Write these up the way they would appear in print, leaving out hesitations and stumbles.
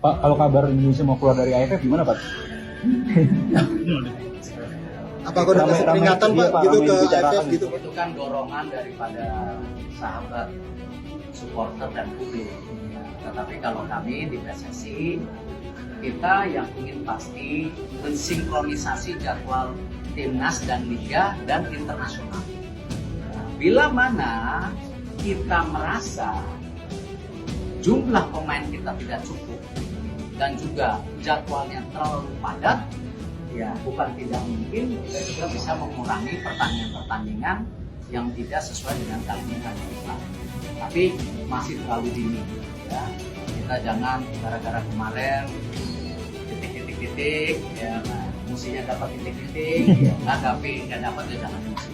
Pak, kalau kabar Indonesia mau keluar dari AFF gimana Pak? Apa kau udah kasih peringatan Pak gitu ke AFF gitu? Itu kan dorongan daripada sahabat, supporter dan publik. Tetapi kalau kami di PSSI, kita yang ingin pasti mensinkronisasi jadwal timnas dan liga dan internasional. Bila mana kita merasa jumlah pemain kita tidak cukup dan juga jadwalnya terlalu padat, ya bukan tidak mungkin kita juga bisa mengurangi pertandingan-pertandingan yang tidak sesuai dengan kalender kita. Tapi masih terlalu dini, ya. Kita jangan gara-gara kemarin titik, ya, nah, musinya dapat titik, ya, tapi nggak dapat ya jangan emosi.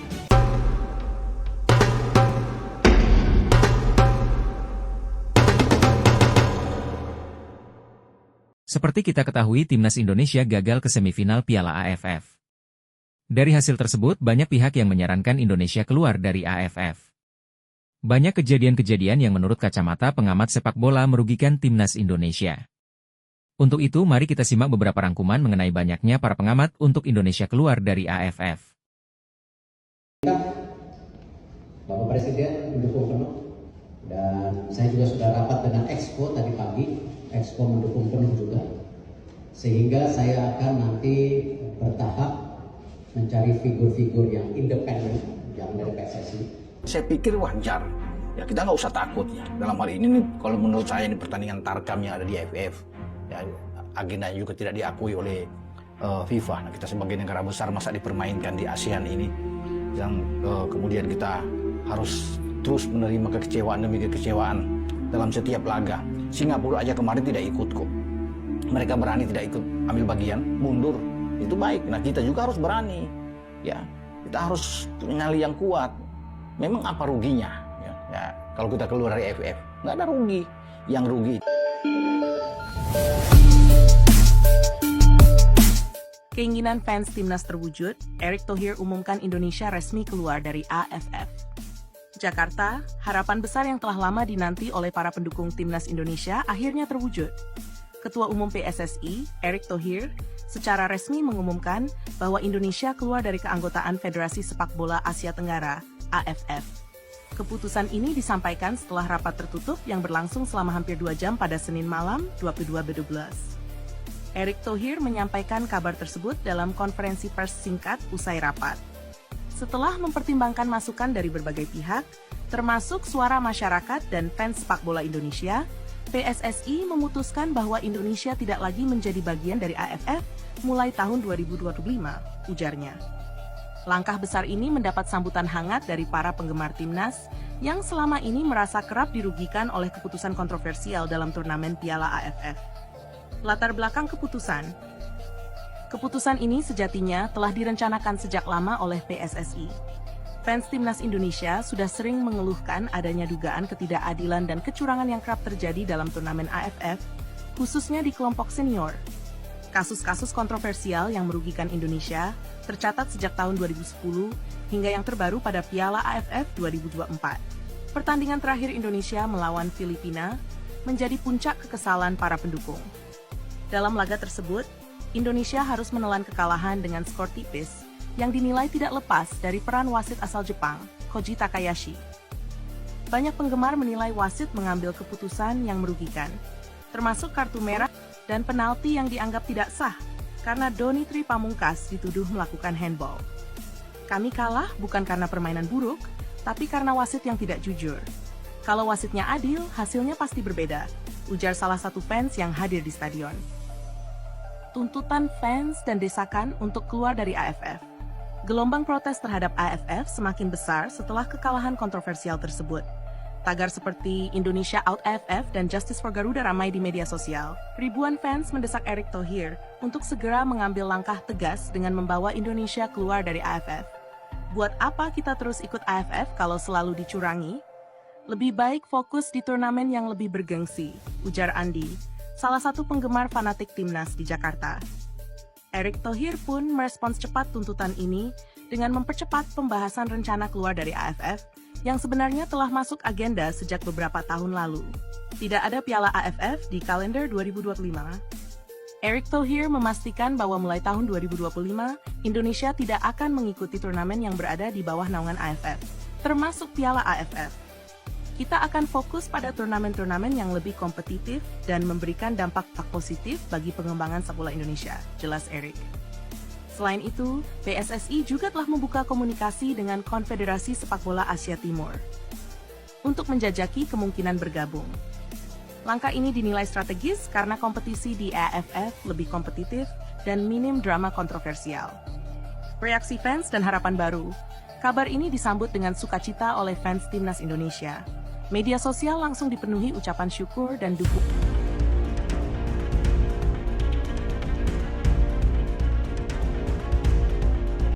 Seperti kita ketahui, timnas Indonesia gagal ke semifinal Piala AFF. Dari hasil tersebut, banyak pihak yang menyarankan Indonesia keluar dari AFF. Banyak kejadian-kejadian yang menurut kacamata pengamat sepak bola merugikan timnas Indonesia. Untuk itu, mari kita simak beberapa rangkuman mengenai banyaknya para pengamat untuk Indonesia keluar dari AFF. Bapak Presiden mendukung penuh, dan saya juga sudah rapat dengan Exco tadi pagi. Exco mendukung penuh juga, sehingga saya akan nanti bertahap mencari figur-figur yang independen, yang dari PSSI. Saya pikir wajar, ya kita nggak usah takut ya. Dalam hal ini nih, kalau menurut saya ini pertandingan Tarkam yang ada di AFF, ya, agenda juga tidak diakui oleh FIFA. Nah, kita sebagai negara besar masa dipermainkan di ASEAN ini, yang kemudian kita harus terus menerima kekecewaan demi kekecewaan dalam setiap laga. Singapura aja kemarin tidak ikut kok. Mereka berani tidak ikut ambil bagian, mundur. Itu baik. Nah, kita juga harus berani. Ya, kita harus nyali yang kuat. Memang apa ruginya? Ya, kalau kita keluar dari AFF, nggak ada rugi. Yang rugi. Keinginan fans timnas terwujud, Erick Thohir umumkan Indonesia resmi keluar dari AFF. Jakarta, harapan besar yang telah lama dinanti oleh para pendukung timnas Indonesia akhirnya terwujud. Ketua Umum PSSI, Erick Thohir, secara resmi mengumumkan bahwa Indonesia keluar dari keanggotaan Federasi Sepak Bola Asia Tenggara, AFF. Keputusan ini disampaikan setelah rapat tertutup yang berlangsung selama hampir 2 jam pada Senin malam, 22/12. Erick Thohir menyampaikan kabar tersebut dalam konferensi pers singkat usai rapat. Setelah mempertimbangkan masukan dari berbagai pihak, termasuk suara masyarakat dan fans sepak bola Indonesia, PSSI memutuskan bahwa Indonesia tidak lagi menjadi bagian dari AFF mulai tahun 2025, ujarnya. Langkah besar ini mendapat sambutan hangat dari para penggemar timnas yang selama ini merasa kerap dirugikan oleh keputusan kontroversial dalam turnamen Piala AFF. Latar belakang keputusan. Keputusan ini sejatinya telah direncanakan sejak lama oleh PSSI. Fans timnas Indonesia sudah sering mengeluhkan adanya dugaan ketidakadilan dan kecurangan yang kerap terjadi dalam turnamen AFF, khususnya di kelompok senior. Kasus-kasus kontroversial yang merugikan Indonesia tercatat sejak tahun 2010 hingga yang terbaru pada Piala AFF 2024. Pertandingan terakhir Indonesia melawan Filipina menjadi puncak kekesalan para pendukung. Dalam laga tersebut, Indonesia harus menelan kekalahan dengan skor tipis yang dinilai tidak lepas dari peran wasit asal Jepang, Koji Takayashi. Banyak penggemar menilai wasit mengambil keputusan yang merugikan, termasuk kartu merah dan penalti yang dianggap tidak sah karena Doni Tri Pamungkas dituduh melakukan handball. Kami kalah bukan karena permainan buruk, tapi karena wasit yang tidak jujur. Kalau wasitnya adil, hasilnya pasti berbeda, ujar salah satu fans yang hadir di stadion. Tuntutan fans dan desakan untuk keluar dari AFF. Gelombang protes terhadap AFF semakin besar setelah kekalahan kontroversial tersebut. Tagar seperti Indonesia Out AFF dan Justice for Garuda ramai di media sosial. Ribuan fans mendesak Erick Thohir untuk segera mengambil langkah tegas dengan membawa Indonesia keluar dari AFF. Buat apa kita terus ikut AFF kalau selalu dicurangi? Lebih baik fokus di turnamen yang lebih bergengsi, ujar Andi, salah satu penggemar fanatik timnas di Jakarta. Erick Thohir pun merespons cepat tuntutan ini dengan mempercepat pembahasan rencana keluar dari AFF yang sebenarnya telah masuk agenda sejak beberapa tahun lalu. Tidak ada Piala AFF di kalender 2025. Erick Thohir memastikan bahwa mulai tahun 2025, Indonesia tidak akan mengikuti turnamen yang berada di bawah naungan AFF, termasuk Piala AFF. Kita akan fokus pada turnamen-turnamen yang lebih kompetitif dan memberikan dampak positif bagi pengembangan sepak bola Indonesia, jelas Erick. Selain itu, PSSI juga telah membuka komunikasi dengan Konfederasi Sepak Bola Asia Timur untuk menjajaki kemungkinan bergabung. Langkah ini dinilai strategis karena kompetisi di AFF lebih kompetitif dan minim drama kontroversial. Reaksi fans dan harapan baru. Kabar ini disambut dengan sukacita oleh fans Timnas Indonesia. Media sosial langsung dipenuhi ucapan syukur dan dukungan.